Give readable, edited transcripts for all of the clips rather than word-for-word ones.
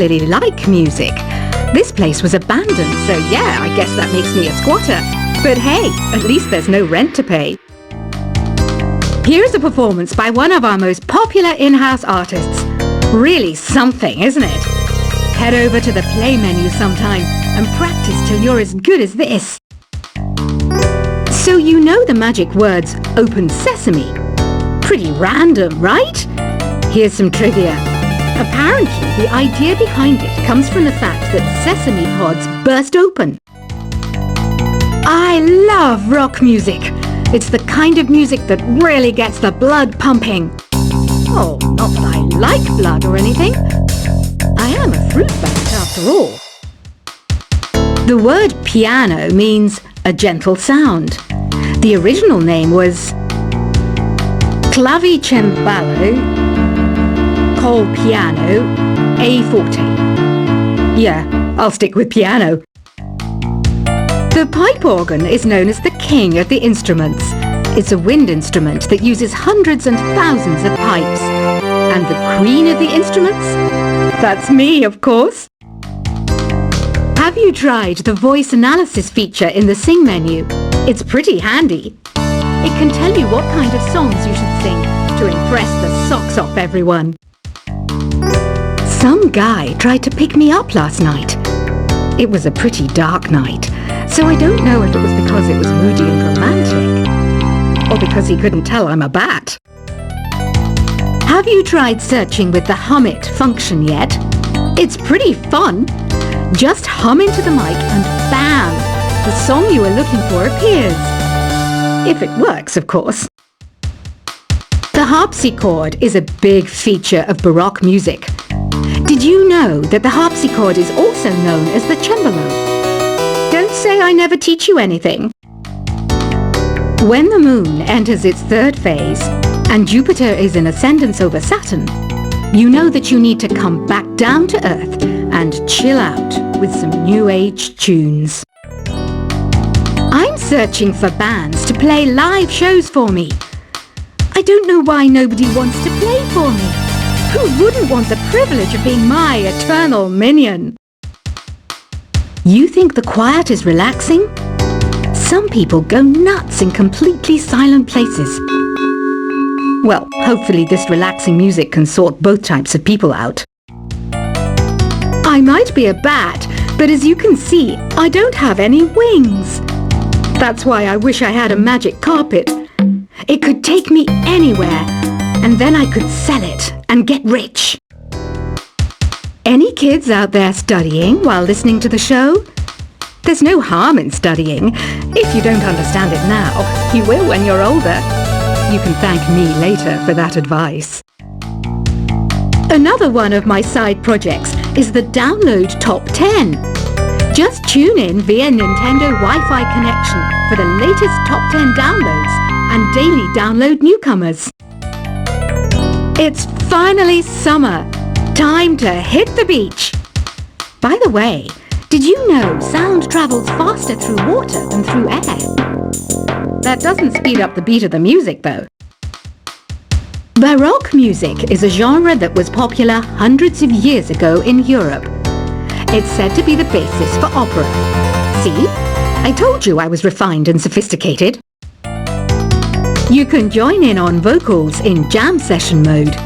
really like music. This place was abandoned, so yeah, I guess that makes me a squatter. But hey, at least there's no rent to pay. Here's a performance by one of our most popular in-house artists. Really something, isn't it? Head over to the play menu sometime and practice till you're as good as this. So you know the magic words "Open Sesame"? Pretty random, right? Here's some trivia. Apparently, the idea behind it comes from the fact that sesame pods burst open. I love rock music. It's the kind of music that really gets the blood pumping. Oh, not that I like blood or anything. I am a fruit bat after all. The word piano means a gentle sound. The original name was clavicembalo col piano a forte. Yeah, I'll stick with piano. The pipe organ is known as the king of the instruments. It's a wind instrument that uses hundreds and thousands of pipes. And the queen of the instruments? That's me, of course. Have you tried the voice analysis feature in the Sing menu? It's pretty handy. It can tell you what kind of songs you should sing to impress the socks off everyone. Some guy tried to pick me up last night. It was a pretty dark night, so I don't know if it was because it was moody and romantic, or because he couldn't tell I'm a bat. Have you tried searching with the Hum It function yet? It's pretty fun. Just hum into the mic and bam! The song you are looking for appears. If it works, of course. The harpsichord is a big feature of Baroque music. Did you know that the harpsichord is also known as the cembalo? Don't say I never teach you anything. When the moon enters its third phase and Jupiter is in ascendance over Saturn, you know that you need to come back down to Earth and chill out with some new age tunes. I'm searching for bands to play live shows for me. I don't know why nobody wants to play for me. Who wouldn't want the privilege of being my eternal minion? You think the quiet is relaxing? Some people go nuts in completely silent places. Well, hopefully this relaxing music can sort both types of people out. I might be a bat, but as you can see, I don't have any wings. That's why I wish I had a magic carpet. It could take me anywhere, and then I could sell it and get rich. Any kids out there studying while listening to the show? There's no harm in studying. If you don't understand it now, you will when you're older. You can thank me later for that advice. Another one of my side projects is the Download Top 10. Just tune in via Nintendo Wi-Fi connection for the latest Top 10 downloads and daily download newcomers. It's finally summer. Time to hit the beach. By the way, did you know sound travels faster through water than through air? That doesn't speed up the beat of the music, though. Baroque music is a genre that was popular hundreds of years ago in Europe. It's said to be the basis for opera. See? I told you I was refined and sophisticated. You can join in on vocals in jam session mode.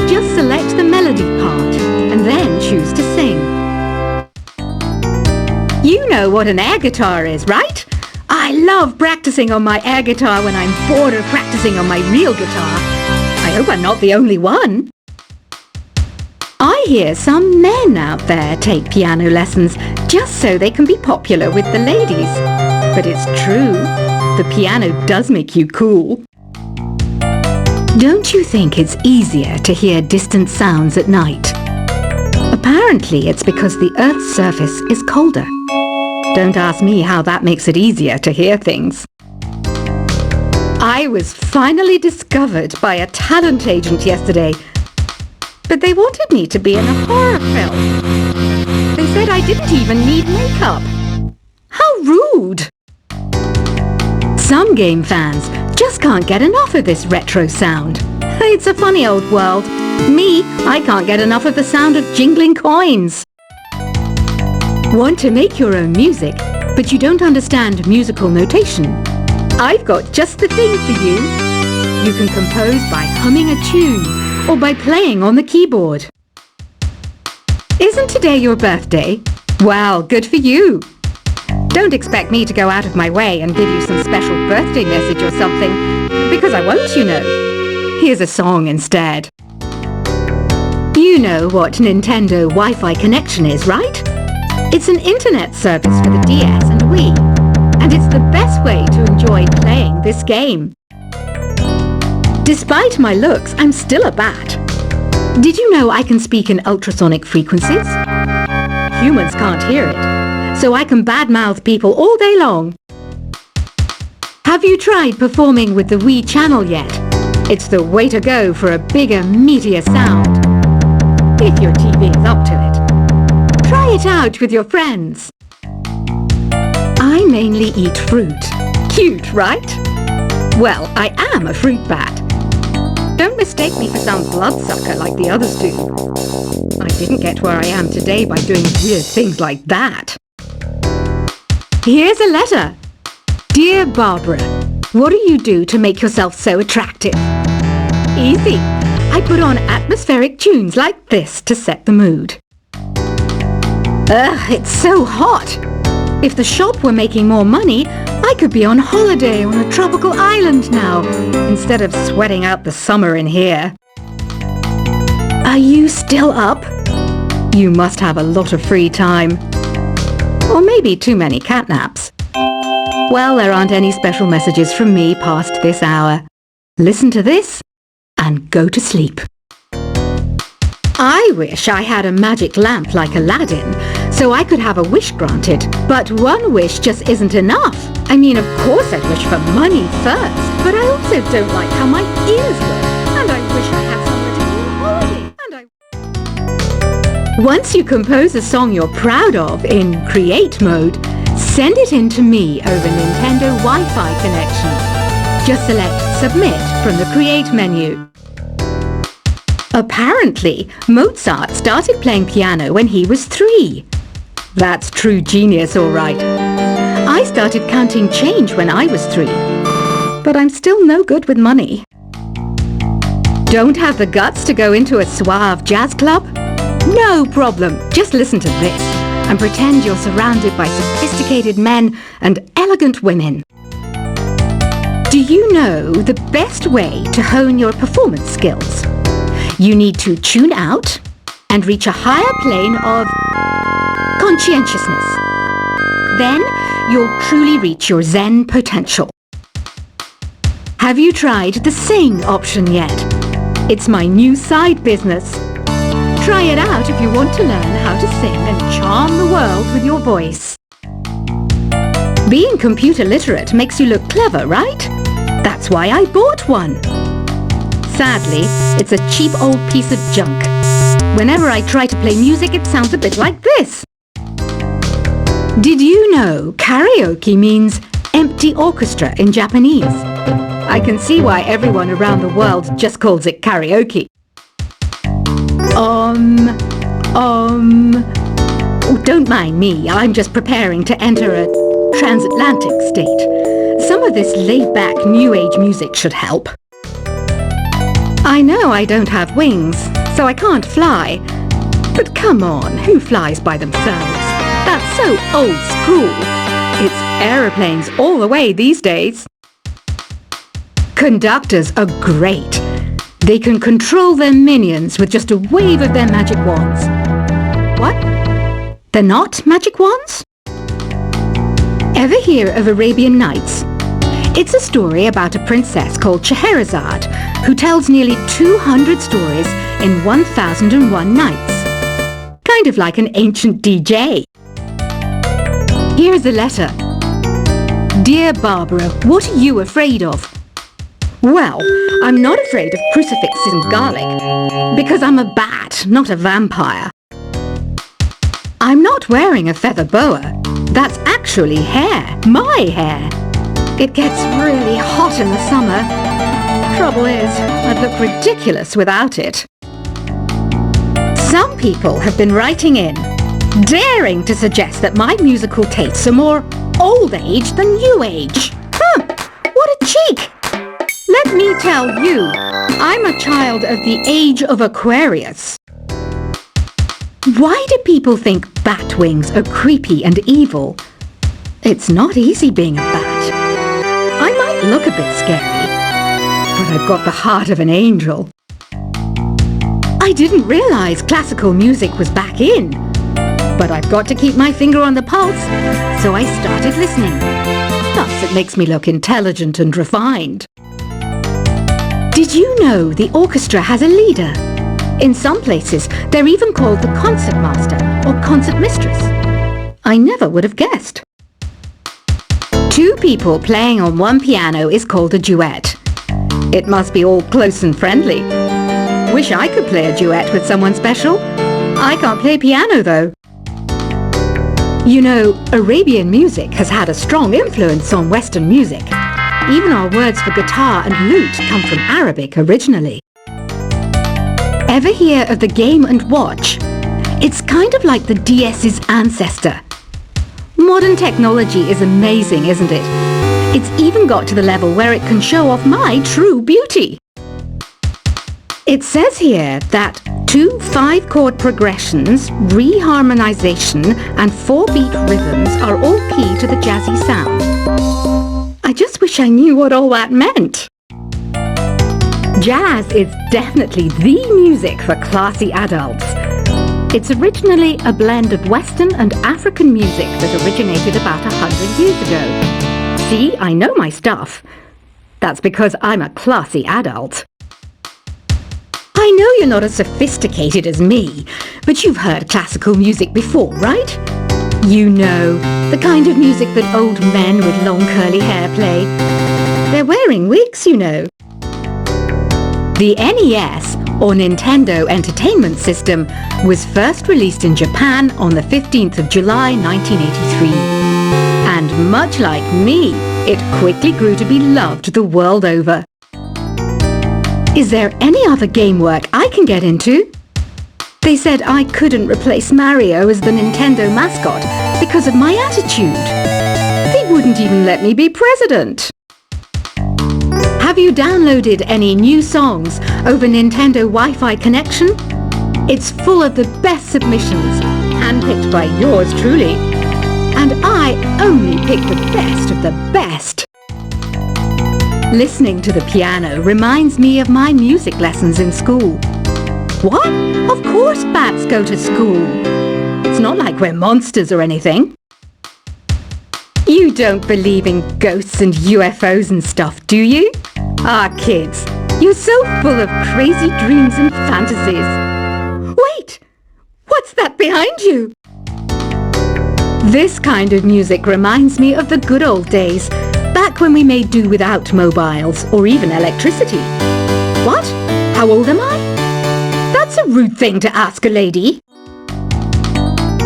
Just select the melody part and then choose to sing. You know what an air guitar is, right? I love practicing on my air guitar when I'm bored of practicing on my real guitar. I hope I'm not the only one. I hear some men out there take piano lessons just so they can be popular with the ladies. But it's true, the piano does make you cool. Don't you think it's easier to hear distant sounds at night? Apparently it's because the Earth's surface is colder. Don't ask me how that makes it easier to hear things. I was finally discovered by a talent agent yesterday, but they wanted me to be in a horror film. They said I didn't even need makeup. How rude! Some game fans just can't get enough of this retro sound. It's a funny old world. Me, I can't get enough of the sound of jingling coins. Want to make your own music, but you don't understand musical notation? I've got just the thing for you. You can compose by humming a tune or by playing on the keyboard. Isn't today your birthday? Well, good for you. Don't expect me to go out of my way and give you some special birthday message or something, because I won't, you know. Here's a song instead. You know what Nintendo Wi-Fi connection is, right? It's an internet service for the DS and Wii, and it's the best way to enjoy playing this game. Despite my looks, I'm still a bat. Did you know I can speak in ultrasonic frequencies? Humans can't hear it, so I can badmouth people all day long. Have you tried performing with the Wii channel yet? It's the way to go for a bigger, meatier sound. If your TV is up to it. Try it out with your friends. I mainly eat fruit. Cute, right? Well, I am a fruit bat. Don't mistake me for some bloodsucker like the others do. I didn't get where I am today by doing weird things like that. Here's a letter. Dear Barbara, what do you do to make yourself so attractive? Easy. I put on atmospheric tunes like this to set the mood. Ugh, it's so hot. If the shop were making more money, I could be on holiday on a tropical island now, instead of sweating out the summer in here. Are you still up? You must have a lot of free time. Or maybe too many catnaps. Well, there aren't any special messages from me past this hour. Listen to this and go to sleep. I wish I had a magic lamp like Aladdin, so I could have a wish granted. But one wish just isn't enough. I mean, of course I'd wish for money first, but I also don't like how my ears work, and I wish I had somewhere to go on holiday, Once you compose a song you're proud of in Create mode, send it in to me over Nintendo Wi-Fi connection. Just select Submit from the Create menu. Apparently, Mozart started playing piano when he was 3. That's true genius, all right. I started counting change when I was 3, but I'm still no good with money. Don't have the guts to go into a suave jazz club? No problem, just listen to this and pretend you're surrounded by sophisticated men and elegant women. Do you know the best way to hone your performance skills? You need to tune out and reach a higher plane of conscientiousness. Then you'll truly reach your Zen potential. Have you tried the Sing option yet? It's my new side business. Try it out if you want to learn how to sing and charm the world with your voice. Being computer literate makes you look clever, right? That's why I bought one. Sadly, it's a cheap old piece of junk. Whenever I try to play music, it sounds a bit like this. Did you know karaoke means empty orchestra in Japanese? I can see why everyone around the world just calls it karaoke. Oh, don't mind me, I'm just preparing to enter a transatlantic state. Some of this laid-back new age music should help. I know I don't have wings, so I can't fly. But come on, who flies by themselves? That's so old school. It's aeroplanes all the way these days. Conductors are great. They can control their minions with just a wave of their magic wands. What? They're not magic wands? Ever hear of Arabian Nights? It's a story about a princess called Scheherazade who tells nearly 200 stories in 1001 nights. Kind of like an ancient DJ. Here's a letter. Dear Barbara, what are you afraid of? Well, I'm not afraid of crucifixes and garlic, because I'm a bat, not a vampire. I'm not wearing a feather boa. That's actually hair, my hair. It gets really hot in the summer. Trouble is, I'd look ridiculous without it. Some people have been writing in, daring to suggest that my musical tastes are more old age than new age. What a cheek! Let me tell you, I'm a child of the age of Aquarius. Why do people think bat wings are creepy and evil? It's not easy being a bat. I might look a bit scary, but I've got the heart of an angel. I didn't realize classical music was back in, but I've got to keep my finger on the pulse, so I started listening. Thus, it makes me look intelligent and refined. Did you know the orchestra has a leader? In some places, they're even called the concertmaster or concert mistress. I never would have guessed. Two people playing on one piano is called a duet. It must be all close and friendly. Wish I could play a duet with someone special. I can't play piano though. You know, Arabian music has had a strong influence on Western music. Even our words for guitar and lute come from Arabic originally. Ever hear of the Game & Watch? It's kind of like the DS's ancestor. Modern technology is amazing, isn't it? It's even got to the level where it can show off my true beauty. It says here that 2 5-chord progressions, reharmonization and 4-beat rhythms are all key to the jazzy sound. I just wish I knew what all that meant. Jazz is definitely the music for classy adults. It's originally a blend of Western and African music that originated about 100 years ago. See, I know my stuff. That's because I'm a classy adult. I know you're not as sophisticated as me, but you've heard classical music before, right? You know, the kind of music that old men with long curly hair play. They're wearing wigs, you know. The NES, or Nintendo Entertainment System, was first released in Japan on the 15th of July 1983. And much like me, it quickly grew to be loved the world over. Is there any other game work I can get into? They said I couldn't replace Mario as the Nintendo mascot because of my attitude. They wouldn't even let me be president. Have you downloaded any new songs over Nintendo Wi-Fi connection? It's full of the best submissions, handpicked by yours truly. And I only pick the best of the best. Listening to the piano reminds me of my music lessons in school. What? Of course bats go to school. It's not like we're monsters or anything. You don't believe in ghosts and UFOs and stuff, do you? Ah, kids, you're so full of crazy dreams and fantasies. Wait! What's that behind you? This kind of music reminds me of the good old days, back when we made do without mobiles or even electricity. What? How old am I? That's a rude thing to ask a lady.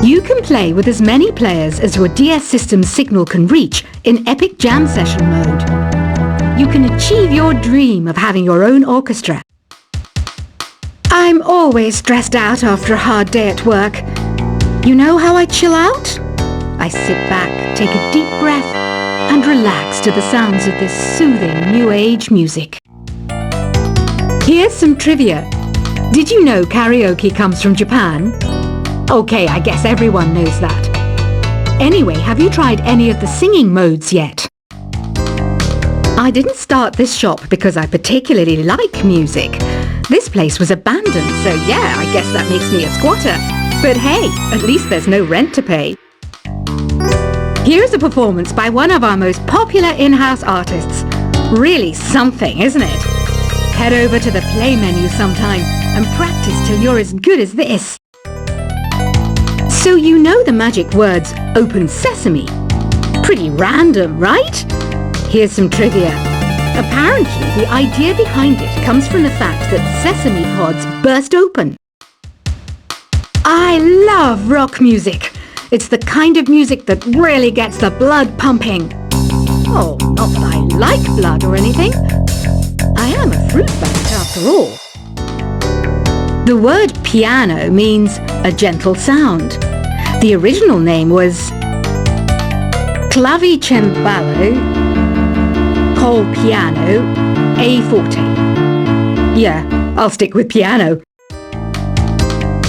You can play with as many players as your DS system's signal can reach in Epic Jam Session mode. You can achieve your dream of having your own orchestra. I'm always stressed out after a hard day at work. You know how I chill out? I sit back, take a deep breath, and relax to the sounds of this soothing new age music. Here's some trivia. Did you know karaoke comes from Japan? Okay, I guess everyone knows that. Anyway, have you tried any of the singing modes yet? I didn't start this shop because I particularly like music. This place was abandoned, so yeah, I guess that makes me a squatter. But hey, at least there's no rent to pay. Here's a performance by one of our most popular in-house artists. Really something, isn't it? Head over to the play menu sometime and practice till you're as good as this. So you know the magic words "Open Sesame." Pretty random, right? Here's some trivia. Apparently, the idea behind it comes from the fact that sesame pods burst open. I love rock music. It's the kind of music that really gets the blood pumping. Oh, not that I like blood or anything. I am a fruit bat after all. The word piano means a gentle sound. The original name was clavicembalo col piano a forte. Yeah, I'll stick with piano.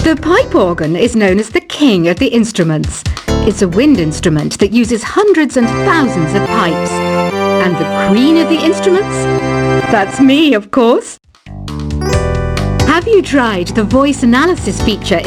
The pipe organ is known as the king of the instruments. It's a wind instrument that uses hundreds and thousands of pipes. And the queen of the instruments? That's me, of course. Have you tried the voice analysis feature